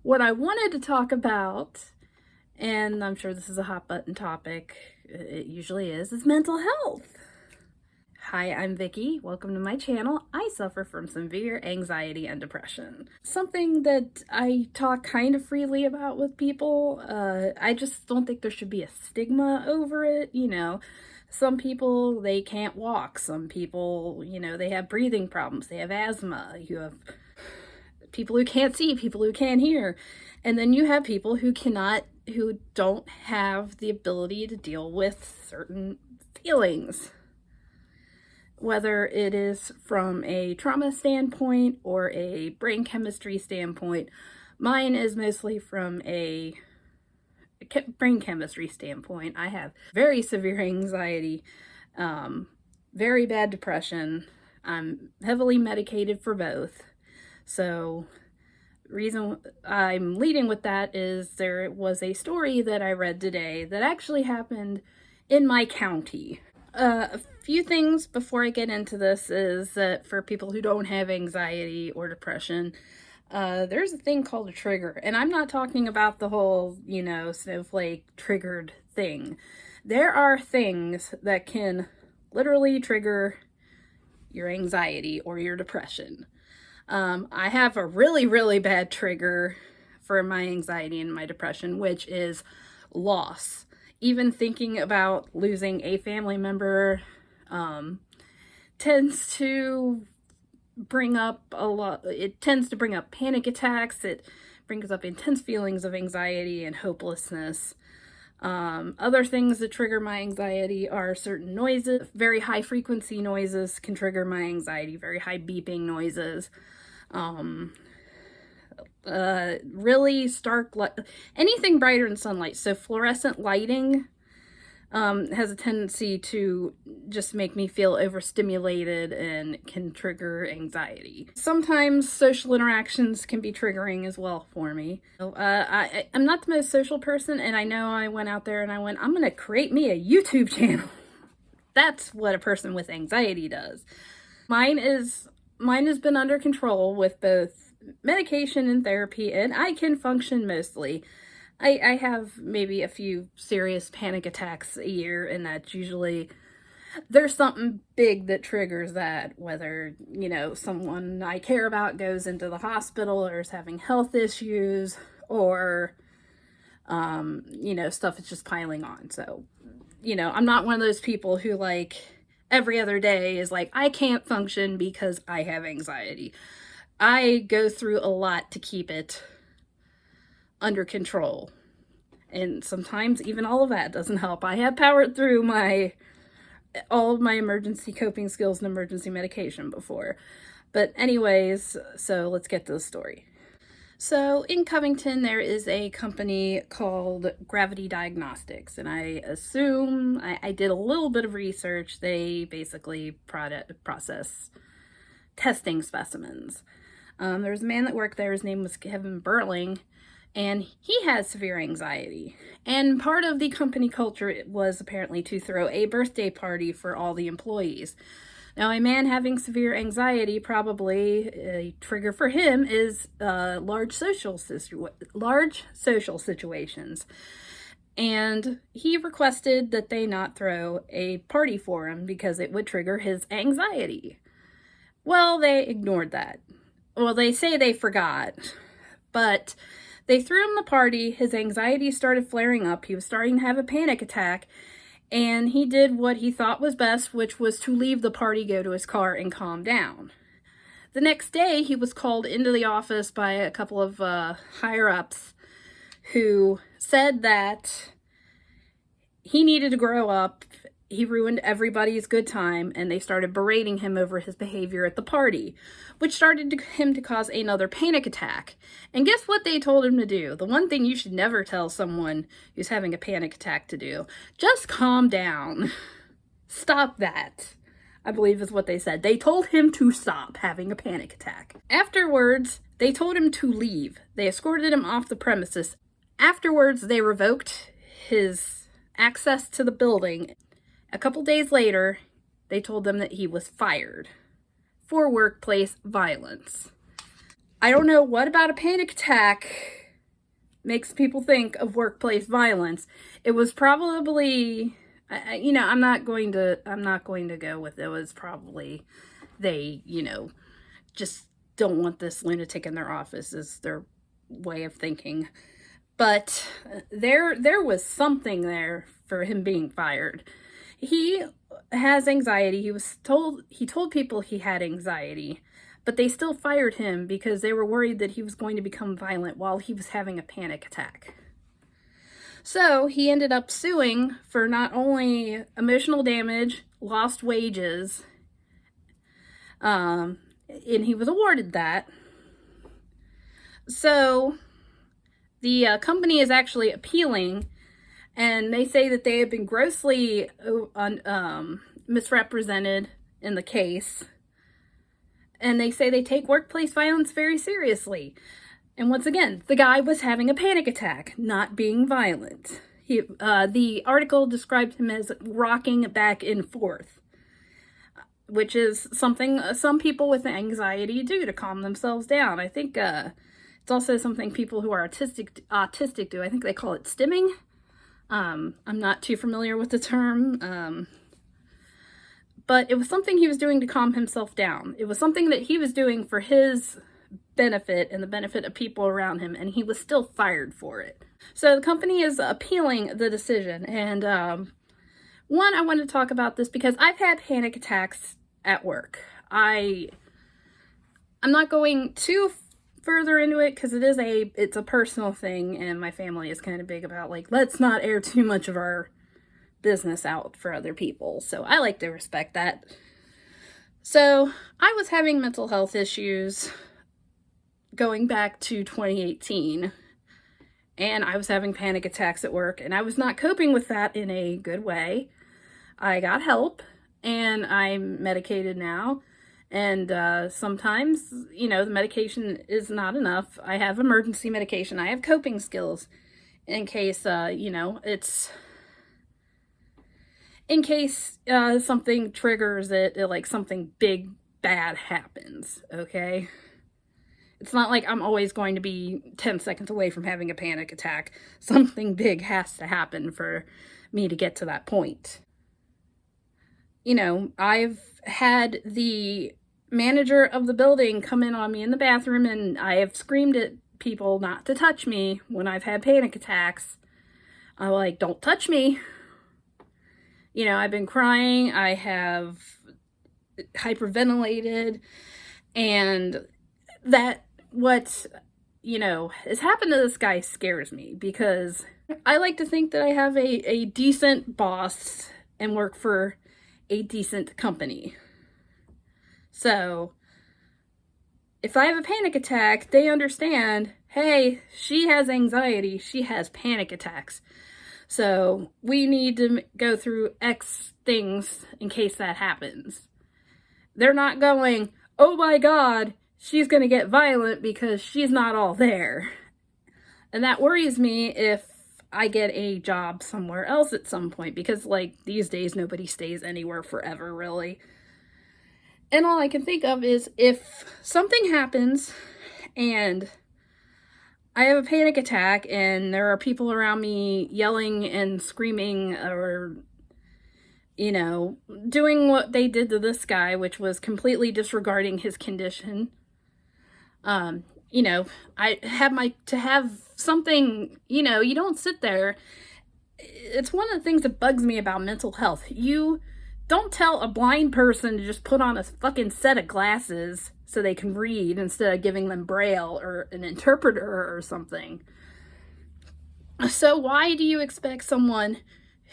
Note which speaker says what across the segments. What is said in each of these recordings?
Speaker 1: What I wanted to talk about, and I'm sure this is a hot button topic, it usually is mental health. Hi, I'm Vicky. Welcome to my channel. I suffer from severe anxiety and depression. Something that I talk kind of freely about with people. I just don't think there should be a stigma over it. Some people, they can't walk. Some people, they have breathing problems. They have asthma. You have people who can't see, people who can't hear. And then you have people who don't have the ability to deal with certain feelings. Whether it is from a trauma standpoint or a brain chemistry standpoint. Mine is mostly from a brain chemistry standpoint. I have very severe anxiety, very bad depression. I'm heavily medicated for both. So reason I'm leading with that is there was a story that I read today that actually happened in my county. A few things before I get into this is that for people who don't have anxiety or depression, there's a thing called a trigger. And I'm not talking about the whole, snowflake triggered thing. There are things that can literally trigger your anxiety or your depression. I have a really, really bad trigger for my anxiety and my depression, which is loss. Even thinking about losing a family member tends to bring up panic attacks. It brings up intense feelings of anxiety and hopelessness. Other things that trigger my anxiety are certain noises. Very high frequency noises can trigger my anxiety, very high beeping noises. Really stark light, anything brighter than sunlight. So fluorescent lighting has a tendency to just make me feel overstimulated and can trigger anxiety. Sometimes social interactions can be triggering as well for me. I'm not the most social person, and I know I went out there and I'm gonna create me a YouTube channel. That's what a person with anxiety does. Mine has been under control with both medication and therapy, and I can function mostly. I have maybe a few serious panic attacks a year, and that's usually, there's something big that triggers that, whether, someone I care about goes into the hospital or is having health issues, or, stuff is just piling on. So, I'm not one of those people who every other day is I can't function because I have anxiety. I go through a lot to keep it under control. And sometimes even all of that doesn't help. I have powered through all of my emergency coping skills and emergency medication before. But anyways, so let's get to the story. So in Covington, there is a company called Diagnostics, and I assume, I did a little bit of research, they basically process testing specimens. There's a man that worked there, his name was Kevin Burling, and he has severe anxiety. And part of the company culture was apparently to throw a birthday party for all the employees. Now, a man having severe anxiety, probably a trigger for him is large social situations. And he requested that they not throw a party for him because it would trigger his anxiety. Well, they ignored that. Well, they say they forgot, but they threw him the party. His anxiety started flaring up. He was starting to have a panic attack, and he did what he thought was best, which was to leave the party, go to his car, and calm down. The next day, he was called into the office by a couple of higher-ups who said that he needed to grow up. He ruined everybody's good time, and they started berating him over his behavior at the party, which started him to cause another panic attack. And guess what they told him to do? The one thing you should never tell someone who's having a panic attack to do. Just calm down. Stop that, I believe is what they said. They told him to stop having a panic attack. Afterwards, they told him to leave. They escorted him off the premises. Afterwards, they revoked his access to the building. A couple days later, they told them that he was fired for workplace violence. I don't know what about a panic attack makes people think of workplace violence, it was probably, I'm not going to go with it was probably they, just don't want this lunatic in their office is their way of thinking. But there was something there for him being fired. He has anxiety. He told people he had anxiety, but they still fired him because they were worried that he was going to become violent while he was having a panic attack. So he ended up suing for not only emotional damage, lost wages, and he was awarded that. So the company is actually appealing, and they say that they have been grossly misrepresented in the case. And they say they take workplace violence very seriously. And once again, the guy was having a panic attack, not being violent. The article described him as rocking back and forth, which is something some people with anxiety do to calm themselves down. I think it's also something people who are autistic do. I think they call it stimming. I'm not too familiar with the term, but it was something he was doing to calm himself down. It was something that he was doing for his benefit and the benefit of people around him, and he was still fired for it. So the company is appealing the decision, and I wanted to talk about this because I've had panic attacks at work. I'm not going too further into it because it's a personal thing, and my family is kind of big about, like, let's not air too much of our business out for other people. So I like to respect that. So I was having mental health issues going back to 2018, and I was having panic attacks at work, and I was not coping with that in a good way. I got help, and I'm medicated now. And sometimes, the medication is not enough. I have emergency medication. I have coping skills in case, in case something triggers it, like something big, bad happens, okay? It's not like I'm always going to be 10 seconds away from having a panic attack. Something big has to happen for me to get to that point. I've had the manager of the building come in on me in the bathroom, and I have screamed at people not to touch me when I've had panic attacks. I'm like, don't touch me. I've been crying. I have hyperventilated, and what has happened to this guy scares me because I like to think that I have a decent boss and work for a decent company. So if I have a panic attack, they understand, hey, she has anxiety, she has panic attacks. So we need to go through X things in case that happens. They're not going, oh my God, she's going to get violent because she's not all there. And that worries me if I get a job somewhere else at some point, because these days nobody stays anywhere forever, really. And all I can think of is if something happens and I have a panic attack and there are people around me yelling and screaming or, doing what they did to this guy, which was completely disregarding his condition. I have something, you don't sit there. It's one of the things that bugs me about mental health. You don't tell a blind person to just put on a fucking set of glasses so they can read instead of giving them Braille or an interpreter or something. So why do you expect someone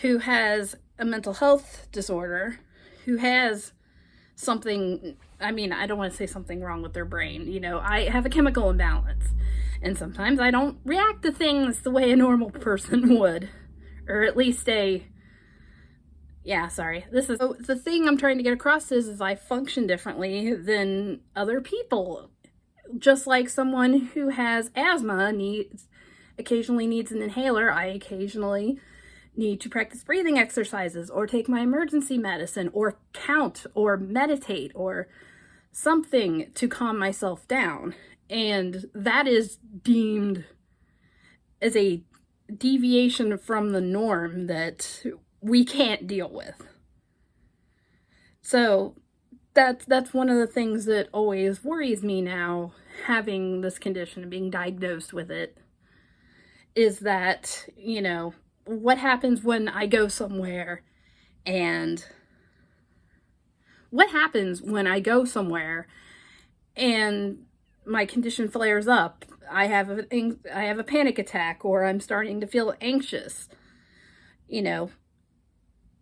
Speaker 1: who has a mental health disorder, who has something, I don't want to say something wrong with their brain. I have a chemical imbalance, and sometimes I don't react to things the way a normal person would, or at least the thing I'm trying to get across is I function differently than other people. Just like someone who has asthma occasionally needs an inhaler, I occasionally need to practice breathing exercises or take my emergency medicine or count or meditate or something to calm myself down. And that is deemed is a deviation from the norm that we can't deal with. So that's one of the things that always worries me now, having this condition and being diagnosed with it, is that, you know, what happens when I go somewhere and my condition flares up. I have a panic attack, or I'm starting to feel anxious. You know,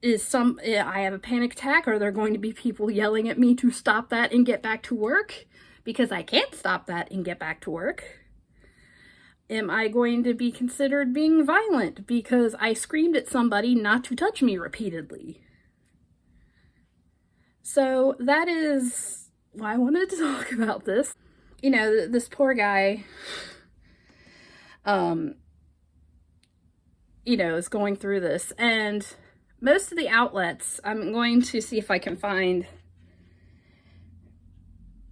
Speaker 1: I have a panic attack, are there going to be people yelling at me to stop that and get back to work? Because I can't stop that and get back to work. Am I going to be considered being violent because I screamed at somebody not to touch me repeatedly? So that is why I wanted to talk about this. You know, this poor guy, you know, is going through this, and most of the outlets, I'm going to see if I can find.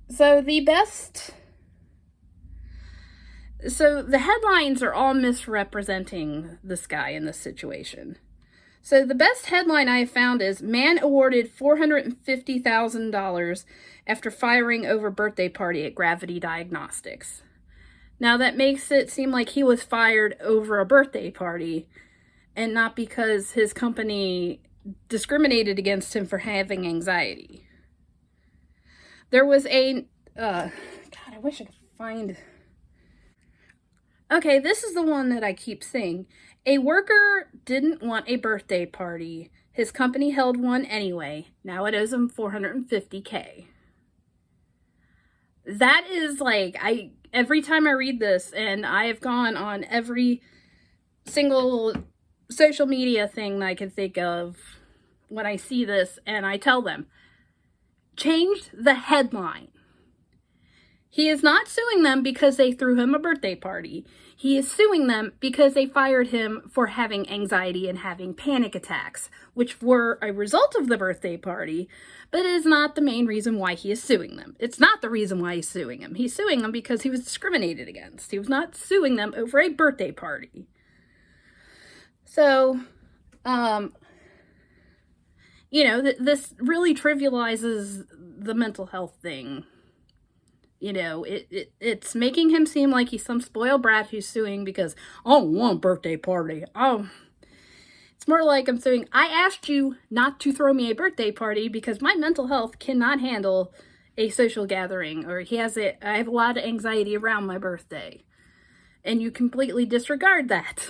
Speaker 1: So the headlines are all misrepresenting this guy in this situation. So the best headline I have found is, man awarded $450,000 after firing over birthday party at Gravity Diagnostics. Now that makes it seem like he was fired over a birthday party and not because his company discriminated against him for having anxiety. There was God, I wish I could find. Okay, this is the one that I keep seeing. A worker didn't want a birthday party. His company held one anyway. Now it owes him $450K. That is like, every time I read this, and I have gone on every single social media thing that I can think of when I see this, and I tell them, change the headline. He is not suing them because they threw him a birthday party. He is suing them because they fired him for having anxiety and having panic attacks, which were a result of the birthday party, but it is not the main reason why he is suing them. It's not the reason why he's suing them. He's suing them because he was discriminated against. He was not suing them over a birthday party. So, you know, this really trivializes the mental health thing. You know, it's making him seem like he's some spoiled brat who's suing because, I don't want a birthday party. Oh, it's more like I'm suing, I asked you not to throw me a birthday party because my mental health cannot handle a social gathering, or I have a lot of anxiety around my birthday. And you completely disregard that.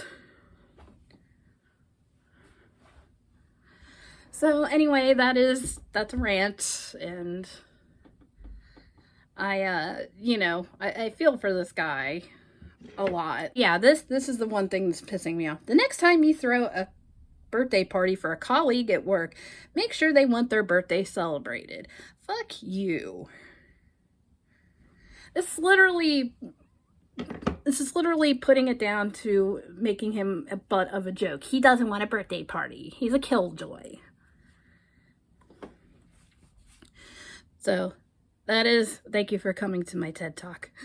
Speaker 1: So anyway, that's a rant, and I feel for this guy a lot. Yeah, this is the one thing that's pissing me off. The next time you throw a birthday party for a colleague at work, make sure they want their birthday celebrated. Fuck you. This is literally putting it down to making him a butt of a joke. He doesn't want a birthday party. He's a killjoy. So, thank you for coming to my TED Talk.